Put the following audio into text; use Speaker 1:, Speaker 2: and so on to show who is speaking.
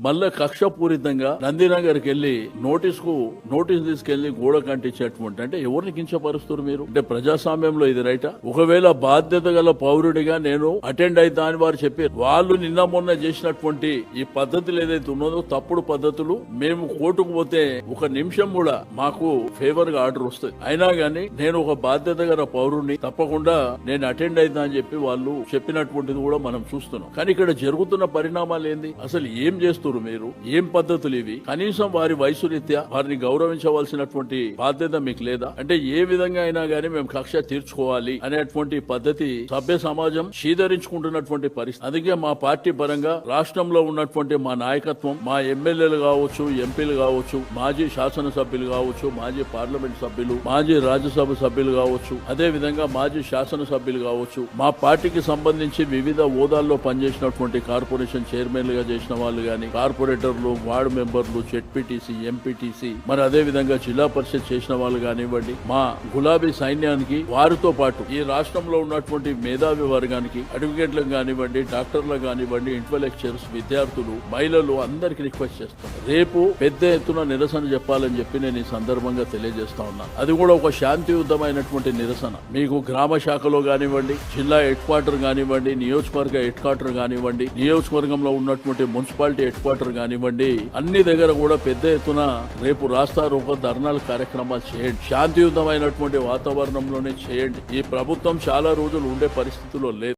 Speaker 1: మళ్ళా కక్షపూరితంగా నందినగర్కి వెళ్లి నోటీస్ తీసుకెళ్లి గోడ కంటించేటువంటి అంటే ఎవరిని కించపరుస్తారు మీరు? అంటే ప్రజాస్వామ్యంలో ఇది రైటా? ఒకవేళ బాధ్యత గల పౌరుడిగా నేను అటెండ్ అవుతా అని వారు చెప్పారు. వాళ్ళు నిన్న మొన్న చేసినటువంటి ఈ పద్ధతులు ఏదైతే ఉన్నదో తప్పుడు పద్ధతులు, మేము కోర్టుకు పోతే ఒక నిమిషం కూడా మాకు ఫేవర్ గా ఆర్డర్ వస్తుంది. అయినా గానీ నేను ఒక బాధ్యత గల పౌరుడిని, తప్పకుండా నేను అటెండ్ అవుతా అని చెప్పి వాళ్ళు చెప్పినటువంటిది కూడా మనం చూస్తున్నాం. కానీ ఇక్కడ జరుగుతున్న పరిణామాలు ఏంది? అసలు ఏం చేస్తున్నారు మీరు? ఏం పద్ధతులు ఇవి? కనీసం వారి వయసు రీత్యా వారిని గౌరవించవలసినటువంటి బాధ్యత మీకు లేదా? అంటే ఏ విధంగా అయినా గానీ మేము కక్ష తీర్చుకోవాలి అనేటువంటి పద్ధతి సభ్య సమాజం చీదరించుకుంటున్నటువంటి పరిస్థితి. అందుకే మా పార్టీ పరంగా రాష్ట్రంలో ఉన్నటువంటి మా నాయకత్వం, మా ఎమ్మెల్యేలు కావచ్చు, ఎంపీలు కావచ్చు, మాజీ శాసనసభ్యులు కావచ్చు, మాజీ పార్లమెంట్ సభ్యులు, మాజీ రాజ్యసభ సభ్యులు కావచ్చు, అదే విధంగా మాజీ శాసనసభ్యులు కావచ్చు, మా పార్టీకి సంబంధించి వివిధ హోదాల్లో పనిచేసినటువంటి కార్పొరేషన్ చైర్మన్లుగా చేసిన వాళ్ళు గాని, కార్పొరేటర్లు, వార్డు మెంబర్లు, జెడ్పీటీసీ, ఎంపీటీసీ, మరి అదే విధంగా జిల్లా పరిషత్ చేసిన వాళ్ళు కానివ్వండి, మా గులాబీ సైన్యానికి, వారితో పాటు ఈ రాష్ట్రంలో ఉన్నటువంటి మేధావి వర్గానికి, అడ్వకేట్లకు కానివ్వండి, డాక్టర్లకు కానివ్వండి, ఇంటలెక్చువల్స్, విద్యార్థులు, మహిళలు అందరికి రిక్వెస్ట్ చేస్తాను, రేపు పెద్ద ఎత్తున నిరసన చెప్పాలని చెప్పి నేను ఈ సందర్భంగా తెలియజేస్తా ఉన్నాను. అది కూడా ఒక శాంతియుతమైనటువంటి నిరసన. మీకు గ్రామ శాఖలో కానివ్వండి, జిల్లా హెడ్ క్వార్టర్ కానివ్వండి, నియోజకవర్గ హెడ్ క్వార్టర్ కానివ్వండి, నియోజకవర్గంలో ఉన్నటువంటి మున్సిపాలిటీ హెడ్ క్వార్టర్ కానివ్వండి, అన్ని దగ్గర కూడా పెద్ద ఎత్తున రేపు రాస్తారోకో, ధర్నాల కార్యక్రమాలు చేయండి. శాంతియుతమైనటువంటి వాతావరణంలోనే చేయండి. ఈ ప్రభుత్వం చాలా రోజులు ఉండే పరిస్థితుల్లో లేదు.